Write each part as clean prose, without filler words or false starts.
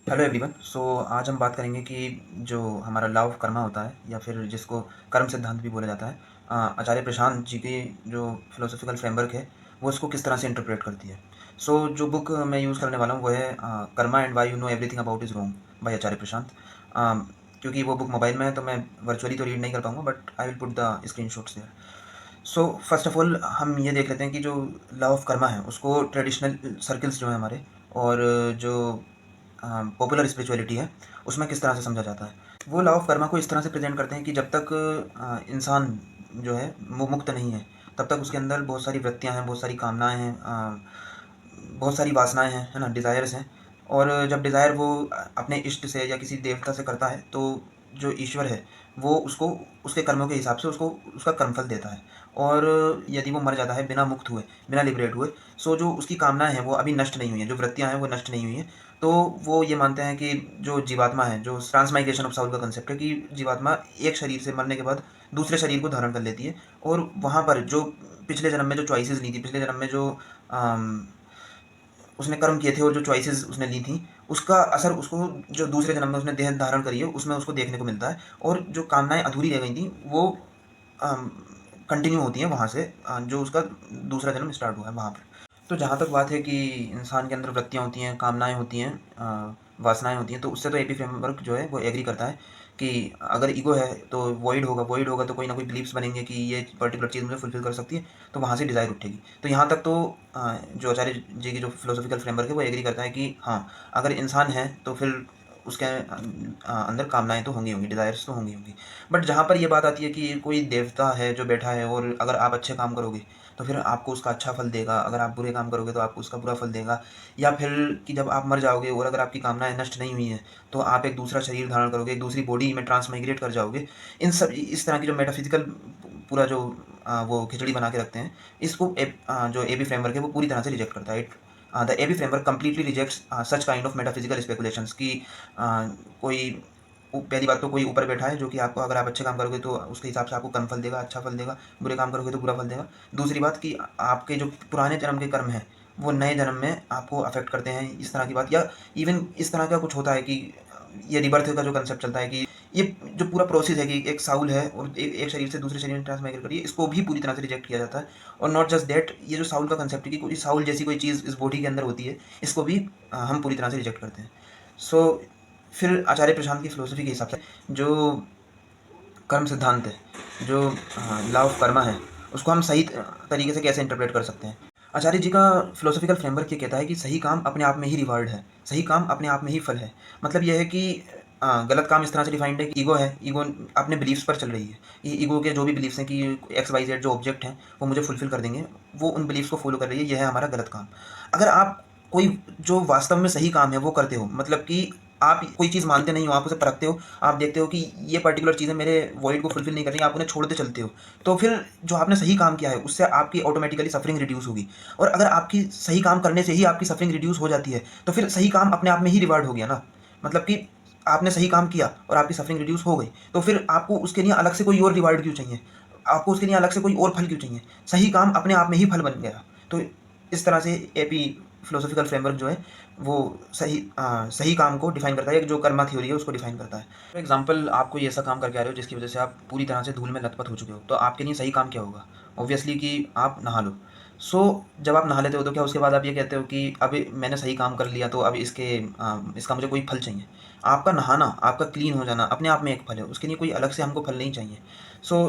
Hello everyone. आज हम बात करेंगे कि जो हमारा लॉ ऑफ कर्मा होता है या फिर जिसको कर्म सिद्धांत भी बोला जाता है, आचार्य प्रशांत जी की जो फिलोसॉफिकल फ्रेमवर्क है वो इसको किस तरह से इंटरप्रेट करती है। जो बुक मैं यूज़ करने वाला हूँ वो है Karma and why you know everything about is wrong by Acharya Prashant. क्योंकि वो बुक मोबाइल में है तो मैं वर्चुअली तो रीड नहीं कर पाऊँगा, but I will put the screenshots there. First of all हम ये देख लेते हैं कि जो लॉ ऑफ कर्मा है उसको ट्रेडिशनल सर्कल्स जो हैं हमारे, और जो पॉपुलर स्पिरिचुअलिटी है उसमें किस तरह से समझा जाता है। वो लॉ ऑफ कर्मा को इस तरह से प्रेजेंट करते हैं कि जब तक इंसान जो है वो मुक्त नहीं है तब तक उसके अंदर बहुत सारी वृत्तियाँ हैं, बहुत सारी कामनाएं हैं, बहुत सारी वासनाएं हैं, है ना, डिज़ायर्स हैं। और जब डिज़ायर वो अपने इष्ट से या किसी देवता से करता है तो जो ईश्वर है वो उसको उसके कर्मों के हिसाब से उसको उसका कर्मफल देता है। और यदि वो मर जाता है बिना मुक्त हुए, बिना लिबरेट हुए, जो उसकी कामनाएं हैं वो अभी नष्ट नहीं हुई हैं, जो वृत्तियां हैं वो नष्ट नहीं हुई हैं, तो वो ये मानते हैं कि जो जीवात्मा है, जो ट्रांसमाइग्रेशन ऑफ साउल का कंसेप्ट है कि जीवात्मा एक शरीर से मरने के बाद दूसरे शरीर को धारण कर लेती है। और वहाँ पर जो पिछले जन्म में जो चॉइसेस ली थी, पिछले जन्म में जो उसने कर्म किए थे और जो चॉइसेस उसने ली थी, उसका असर उसको जो दूसरे जन्म में उसने देह धारण करी है उसमें उसको देखने को मिलता है। और जो कामनाएं अधूरी रह गई थी वो कंटिन्यू होती हैं वहाँ से, जो उसका दूसरा जन्म स्टार्ट हुआ है वहाँ पर। तो जहाँ तक बात है कि इंसान के अंदर वृत्तियाँ होती हैं, कामनाएं होती हैं, वासनाएं होती हैं, तो उससे तो एपी फ्रेमवर्क जो है वो एग्री करता है कि अगर ईगो है तो वॉइड होगा, वॉइड होगा तो कोई ना कोई बिलीफ्स बनेंगे कि ये पर्टिकुलर चीज़ मुझे फुलफिल कर सकती है, तो वहाँ से डिज़ायर उठेगी। तो यहाँ तक तो जो आचार्य जी की जो फिलोसॉफिकल फ्रेमवर्क है वो एग्री करता है कि हाँ, अगर इंसान है तो फिर उसके अंदर कामनाएं तो होंगी होंगी, डिज़ायर्स तो होंगी होंगी। बट जहाँ पर ये बात आती है कि कोई देवता है जो बैठा है और अगर आप अच्छे काम करोगे तो फिर आपको उसका अच्छा फल देगा, अगर आप बुरे काम करोगे तो आपको उसका बुरा फल देगा। या फिर कि जब आप मर जाओगे और अगर आपकी कामनाएं नष्ट नहीं हुई हैं तो आप एक दूसरा शरीर धारण करोगे, एक दूसरी बॉडी में ट्रांसमाइग्रेट कर जाओगे। इस तरह की जो मेटाफिजिकल पूरा जो वो खिचड़ी बना के रखते हैं, इसको जो एबी फ्रेमवर्क है वो पूरी तरह से रिजेक्ट करता है। The AB framework completely rejects such kind of metaphysical speculations कि कोई पहली बात तो कोई ऊपर बैठा है जो कि आपको, अगर आप अच्छे काम करोगे तो उसके हिसाब से आपको कम फल देगा, अच्छा फल देगा, बुरे काम करोगे तो बुरा फल देगा। दूसरी बात कि आपके जो पुराने जन्म के कर्म हैं वो नए जन्म में आपको अफेक्ट करते हैं, इस तरह की बात। या इवन इस तरह का कुछ होता है कि ये रिबर्थ का जो कंसेप्ट चलता है कि ये जो पूरा प्रोसेस है कि एक साउल है और एक शरीर से दूसरे शरीर में ट्रांसमाइग्रेट करिए, इसको भी पूरी तरह से रिजेक्ट किया जाता है। और नॉट जस्ट दैट, ये जो साउल का कंसेप्ट है कि कोई साउल जैसी कोई चीज़ इस बॉडी के अंदर होती है, इसको भी हम पूरी तरह से रिजेक्ट करते हैं। सो फिर आचार्य प्रशांत की फिलोसफी के हिसाब से जो कर्म सिद्धांत है, जो लॉ ऑफ कर्मा है, उसको हम सही तरीके से कैसे इंटरप्रेट कर सकते हैं। आचार्य जी का फिलोसॉफिकल फ्रेमवर्क ये कहता है कि सही काम अपने आप में ही रिवार्ड है, सही काम अपने आप में ही फल है। मतलब यह है कि गलत काम इस तरह से डिफाइंड है कि ईगो है, ईगो अपने बिलीफ्स पर चल रही है। ये ईगो के जो भी बिलीफ्स हैं कि एक्स वाई जेड जो ऑब्जेक्ट हैं वो मुझे फुलफिल कर देंगे, वो उन बिलीफ्स को फॉलो कर रही है, यह है हमारा गलत काम। अगर आप कोई जो वास्तव में सही काम है वो करते हो, मतलब कि आप कोई चीज़ मानते नहीं हो, आप उसे परखते हो, आप देखते हो कि ये पर्टिकुलर चीज़ें मेरे वॉइड को फुलफिल नहीं कर रही, आप उन्हें छोड़ते चलते हो, तो फिर जो आपने सही काम किया है उससे आपकी ऑटोमेटिकली सफरिंग रिड्यूस होगी। और अगर आपकी सही काम करने से ही आपकी सफरिंग रिड्यूस हो जाती है तो फिर सही काम अपने आप में ही रिवार्ड हो गया ना। मतलब कि आपने सही काम किया और आपकी सफरिंग रिड्यूस हो गई, तो फिर आपको उसके लिए अलग से कोई और रिवार्ड क्यों चाहिए, आपको उसके लिए अलग से कोई और फल क्यों चाहिए। सही काम अपने आप में ही फल बन गया। तो इस तरह से एपी फिलोसॉफिकल फ्रेमवर्क जो है वो सही काम को डिफाइन करता है, एक जो कर्मा थ्योरी है उसको डिफाइन करता है। फॉर एग्जाम्पल, आप कोई ऐसा काम करके आ रहे हो जिसकी वजह से आप पूरी तरह से धूल में लथपथ हो चुके हो, तो आपके लिए सही काम क्या होगा? ऑब्वियसली कि आप नहा लो। जब आप नहा लेते हो तो क्या उसके बाद आप ये कहते हो कि अब मैंने सही काम कर लिया तो अब इसका मुझे कोई फल चाहिए? आपका नहाना, आपका क्लीन हो जाना अपने आप में एक फल है, उसके लिए कोई अलग से हमको फल नहीं चाहिए।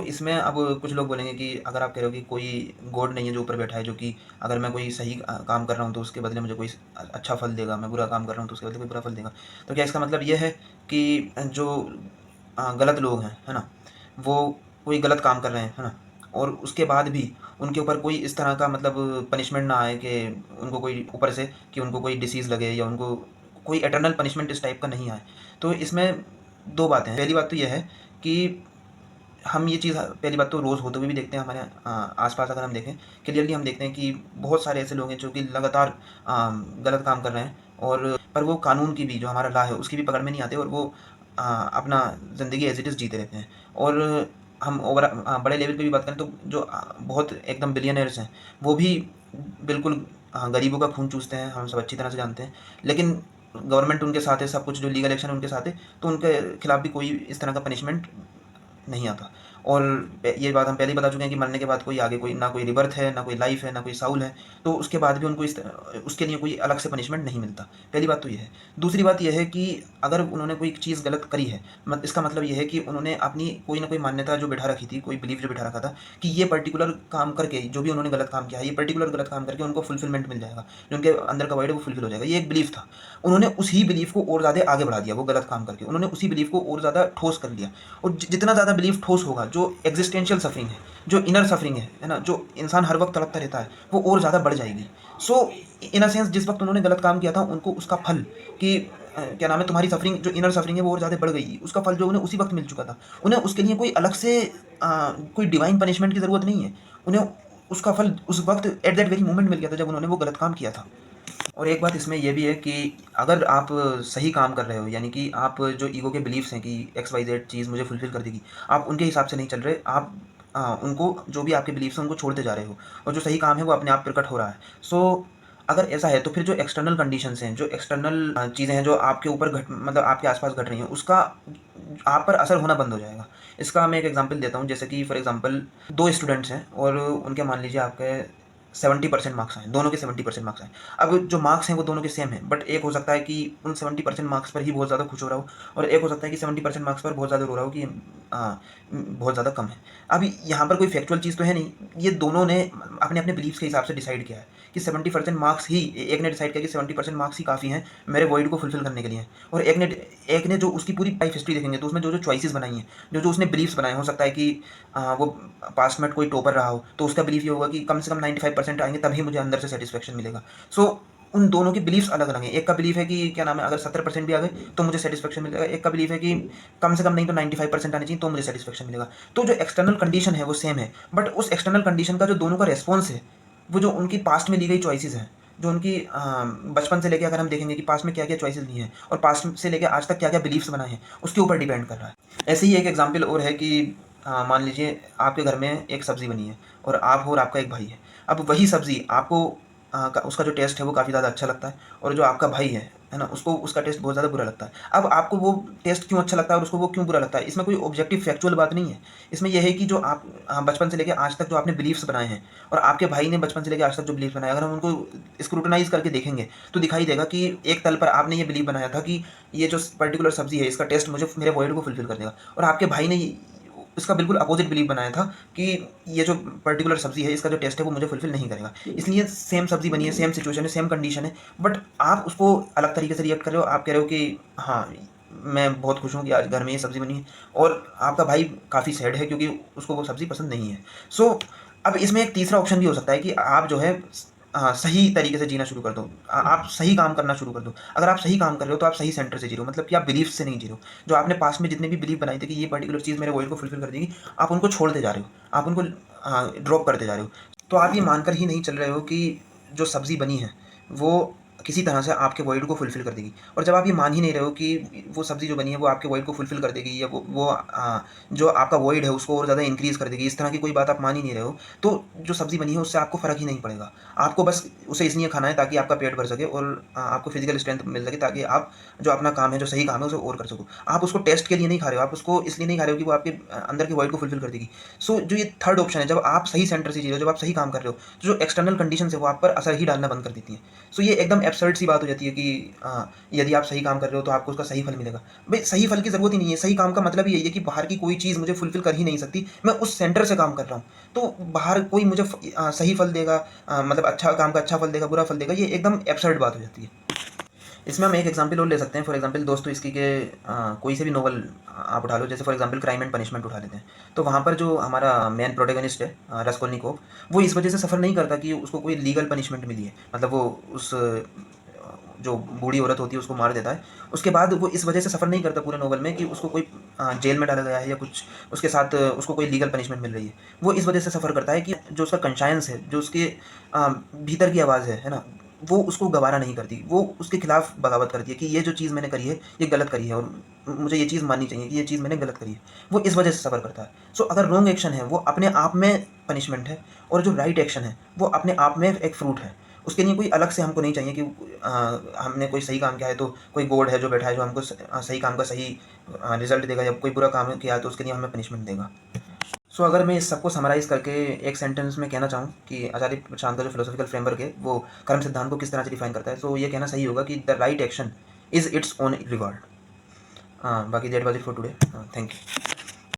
इसमें अब कुछ लोग बोलेंगे कि अगर आप कह रहे हो कि कोई गॉड नहीं है जो ऊपर बैठा है, जो कि अगर मैं कोई सही काम कर रहा हूँ तो उसके बदले मुझे कोई अच्छा फल देगा, मैं बुरा काम कर रहा हूँ तो उसके बदले कोई बुरा फल देगा। तो क्या इसका मतलब ये है कि जो गलत लोग हैं, है ना, वो कोई गलत काम कर रहे हैं, है ना, और उसके बाद भी उनके ऊपर कोई इस तरह का मतलब पनिशमेंट ना आए कि उनको कोई ऊपर से कि उनको कोई डिसीज़ लगे या उनको कोई एटर्नल पनिशमेंट इस टाइप का नहीं आए? तो इसमें 2 बातें हैं। पहली बात तो ये है कि हम ये चीज़ पहली बात तो रोज़ होते हुए भी देखते हैं हमारे आस-पास। अगर हम देखें क्लियरली, हम देखते हैं कि बहुत सारे ऐसे लोग हैं जो कि लगातार गलत काम कर रहे हैं, और पर वो कानून की भी, जो हमारा लॉ है उसकी भी पकड़ में नहीं आते, और वो अपना ज़िंदगी एज़ इट इज़ जीते रहते हैं। और हम बड़े लेवल पे भी बात करें तो जो बहुत एकदम बिलियनर्स हैं वो भी बिल्कुल गरीबों का खून चूसते हैं, हम सब अच्छी तरह से जानते हैं। लेकिन गवर्नमेंट उनके साथ है, सब कुछ जो लीगल एक्शन उनके साथ है, तो उनके खिलाफ भी कोई इस तरह का पनिशमेंट नहीं आता। और ये बात हम पहले ही बता चुके हैं कि मरने के बाद कोई आगे कोई ना कोई रिबर्थ है, ना कोई लाइफ है, ना कोई साउल है, तो उसके बाद भी उनको उसके लिए कोई अलग से पनिशमेंट नहीं मिलता। पहली बात तो ये है। दूसरी बात यह है कि अगर उन्होंने कोई चीज़ गलत करी है, इसका मतलब ये है कि उन्होंने अपनी कोई ना कोई मान्यता जो बिठा रखी थी, कोई बिलीफ जो बिठा रखा था कि ये पर्टिकुलर काम करके, जो भी उन्होंने गलत काम किया है, ये पर्टिकुलर गलत काम करके उनको फुलफिलमेंट मिल जाएगा, जो उनके अंदर का वाइड है वो फुलफिल हो जाएगा, ये एक बिलीफ था। उन्होंने उसी बिलीफ को और ज़्यादा आगे बढ़ा दिया, वो गलत काम करके उन्होंने उसी बिलीफ को और ज़्यादा ठोस कर लिया। और जितना ज़्यादा बिलीफ ठोस होगा, जो एग्जिस्टेंशियल सफरिंग है, जो इनर सफरिंग है ना, जो इंसान हर वक्त तड़पता रहता है, वो और ज़्यादा बढ़ जाएगी। सो इन अ सेंस जिस वक्त उन्होंने गलत काम किया था, उनको उसका फल कि क्या नाम है, तुम्हारी सफरिंग जो इनर सफरिंग है वो और ज़्यादा बढ़ गई, उसका फल जो उन्हें उसी वक्त मिल चुका था। उन्हें उसके लिए कोई अलग से कोई डिवाइन पनिशमेंट की ज़रूरत नहीं है। उन्हें उसका फल उस वक्त एट दैट वेरी मोमेंट मिल गया था जब उन्होंने वो गलत काम किया था। और एक बात इसमें यह भी है कि अगर आप सही काम कर रहे हो, यानी कि आप जो ईगो के बिलीफ्स हैं कि एक्स वाई जेड चीज़ मुझे फुलफिल कर देगी, आप उनके हिसाब से नहीं चल रहे, आप उनको जो भी आपके बिलीफ्स हैं उनको छोड़ते जा रहे हो, और जो सही काम है वो अपने आप प्रकट हो रहा है। सो अगर ऐसा है तो फिर जो एक्सटर्नल कंडीशंस हैं, जो एक्सटर्नल चीज़ें हैं जो आपके ऊपर मतलब आपके आसपास घट रही हैं, उसका आप पर असर होना बंद हो जाएगा। इसका मैं एक एग्जांपल देता हूँ। जैसे कि फॉर एग्जांपल 2 स्टूडेंट्स हैं और उनके मान लीजिए आपके 70% मार्क्स आए, दोनों के 70% मार्क्स आए। अब जो मार्क्स हैं वो दोनों के सेम हैं, बट एक हो सकता है कि उन 70% मार्क्स पर ही बहुत ज़्यादा खुश हो रहा हो, और एक हो सकता है कि 70% मार्क्स पर बहुत ज़्यादा रो रहा हो कि बहुत ज़्यादा कम है। अब यहाँ पर कोई फैक्चुअल चीज़ तो है नहीं, ये दोनों ने अपने अपने बिलीव्स के हिसाब से डिसाइड किया है कि 70% मार्क्स ही, एक ने डिसाइड किया कि 70% मार्क्स ही काफ़ी हैं मेरे वॉइड को फुलफिल करने के लिए, और एक ने जो उसकी पूरी लाइफ हिस्ट्री देखेंगे तो उसमें जो जो चॉइसेस बनाई हैं, जो जो उसने बिलीव्स बनाए, हो सकता है कि वो पास्ट में कोई टॉपर रहा हो, तो उसका बिलीफ ये होगा कि कम से कम 95% आएंगे तभी मुझे अंदर से सेटिस्फेक्शन मिलेगा। सो उन दोनों की बिलीफ्स अलग अलग हैं। एक का बिलीफ है कि क्या नाम है, अगर 70% भी आ गए तो मुझे सेटिस्फेक्शन मिलेगा। एक का बिलीफ है कि कम से कम नहीं तो 95% आने चाहिए तो मुझे सेटिस्फेक्शन मिलेगा। तो जो एक्सटर्नल कंडीशन है वो सेम है, बट उस एक्सटर्नल कंडीशन का जो दोनों का रेस्पॉन्स है, वो जो उनकी पास्ट में ली गई चॉइसेस हैं, जो उनकी बचपन से लेकर अगर हम देखेंगे कि पास्ट में क्या क्या चॉइसेस ली हैं और पास्ट से लेकर आज तक क्या क्या बिलीफ्स बनाए हैं, उसके ऊपर डिपेंड कर रहा है। ऐसे ही एक एग्जाम्पल और है कि मान लीजिए आपके घर में एक सब्ज़ी बनी है और आप हो और आपका एक भाई है। अब वही सब्ज़ी आपको उसका जो टेस्ट है वो काफ़ी ज़्यादा अच्छा लगता है, और जो आपका भाई है ना, उसको उसका टेस्ट बहुत ज़्यादा बुरा लगता है। अब आपको वो टेस्ट क्यों अच्छा लगता है और उसको वो क्यों बुरा लगता है, इसमें कोई ऑब्जेक्टिव फैक्चुअल बात नहीं है। इसमें यह है कि जो आप बचपन से लेकर आज तक जो आपने बिलीफ्स बनाए हैं, और आपके भाई ने बचपन से लेकर आज तक जो बिलीफ बनाए, अगर हम उनको स्क्रूटनाइज करके देखेंगे तो दिखाई देगा कि एक तल पर आपने ये बिलीव बनाया था कि ये जो पर्टिकुलर सब्जी है इसका टेस्ट मुझे मेरे वॉइड को फुलफिल कर देगा, और आपके भाई ने इसका बिल्कुल अपोजिट बिलीव बनाया था कि ये जो पर्टिकुलर सब्जी है इसका जो टेस्ट है वो मुझे फुलफिल नहीं करेगा। इसलिए सेम सब्जी बनी है, सेम सिचुएशन है, सेम कंडीशन है, बट आप उसको अलग तरीके से रिएक्ट कर रहे हो। आप कह रहे हो कि हाँ, मैं बहुत खुश हूँ कि आज घर में ये सब्ज़ी बनी है, और आपका भाई काफ़ी सैड है क्योंकि उसको वो सब्ज़ी पसंद नहीं है। सो अब इसमें एक तीसरा ऑप्शन भी हो सकता है कि आप जो है सही तरीके से जीना शुरू कर दो, आप सही काम करना शुरू कर दो। अगर आप सही काम कर रहे हो तो आप सही सेंटर से जी रहे हो, मतलब कि आप बिलीफ से नहीं जी रहे हो। जो आपने पास्ट में जितने भी बिलीफ बनाए थे कि ये पर्टिकुलर चीज़ मेरे वॉइड को फुलफिल कर देगी, आप उनको छोड़ते जा रहे हो, आप उनको ड्रॉप करते जा रहे हो। तो आप ये मानकर ही नहीं चल रहे हो कि जो सब्ज़ी बनी है वो किसी तरह से आपके वॉइड को फुलफिल कर देगी। और जब आप ये मान ही नहीं रहे हो कि वो सब्ज़ी जो बनी है वो आपके वॉइड को फुलफिल कर देगी, या वो जो आपका वॉइड है उसको और ज़्यादा इंक्रीज़ कर देगी, इस तरह की कोई बात आप मान ही नहीं रहे हो, तो जो सब्ज़ी बनी है उससे आपको फ़र्क ही नहीं पड़ेगा। आपको बस उसे इसलिए खाना है ताकि आपका पेट भर सके और आपको फिजिकल स्ट्रेंथ मिल सके, ताकि आप जो अपना काम है, जो सही काम है, उसे और कर सको। आप उसको टेस्ट के लिए नहीं खा रहे हो, आप उसको इसलिए नहीं खा रहे हो कि वो आपके अंदर के वॉइड को फुलफिल कर देगी। सो जो ये थर्ड ऑप्शन है, जब आप सही सेंटर से जी रहे हो, जब आप सही काम कर रहे हो, तो जो एक्सटर्नल कंडीशन है वो आप पर असर ही डालना बंद कर देती हैं। सो ये एकदम एब्सर्ड सी बात हो जाती है कि यदि आप सही काम कर रहे हो तो आपको उसका सही फल मिलेगा। भाई सही फल की ज़रूरत ही नहीं है। सही काम का मतलब ही यही है कि बाहर की कोई चीज़ मुझे फुलफिल कर ही नहीं सकती, मैं उस सेंटर से काम कर रहा हूँ। तो बाहर कोई मुझे सही फल देगा, मतलब अच्छा काम का अच्छा फल देगा, बुरा फल देगा, ये एकदम एब्सर्ड बात हो जाती है। इसमें हम एक एग्जांपल और ले सकते हैं। फॉर एग्जांपल दोस्तों, इसकी के कोई से भी नोवेल आप उठा लो, जैसे for example crime and punishment उठा लेते हैं। तो वहाँ पर जो हमारा मेन प्रोटैगनिस्ट है रास्कोल्निकोव, वो इस वजह से सफ़र नहीं करता कि उसको कोई लीगल पनिशमेंट मिली है, मतलब वो उस जो बूढ़ी औरत होती है उसको मार देता है। उसके बाद वो इस वजह से सफ़र नहीं करता पूरे नोवेल में कि उसको कोई जेल में डाला गया है या कुछ उसके साथ उसको कोई लीगल पनिशमेंट मिल रही है। वो इस वजह से सफ़र करता है कि जो उसका कंशायंस है, जो उसके भीतर की आवाज़ है ना, वो उसको गवारा नहीं करती, वो उसके खिलाफ बगावत करती है कि ये जो चीज़ मैंने करी है ये गलत करी है, और मुझे ये चीज़ माननी चाहिए कि ये चीज़ मैंने गलत करी है। वो इस वजह से सफ़र करता है। सो अगर रॉन्ग एक्शन है वो अपने आप में पनिशमेंट है, और जो राइट एक्शन है वो अपने आप में एक फ्रूट है। उसके लिए कोई अलग से हमको नहीं चाहिए कि हमने कोई सही काम किया है तो कोई गॉड है जो बैठा है जो हमको सही काम का सही रिजल्ट देगा, या कोई बुरा काम किया है तो उसके लिए हमें पनिशमेंट देगा। सो अगर मैं इस सबको समराइज़ करके एक सेंटेंस में कहना चाहूँ कि आचार्य प्रशांत का जो फिलोसॉफिकल फ्रेमवर्क है वो कर्म सिद्धांत को किस तरह से डिफाइन करता है, तो ये कहना सही होगा कि the right action is its own reward. बाकी that was it for today. Thank you.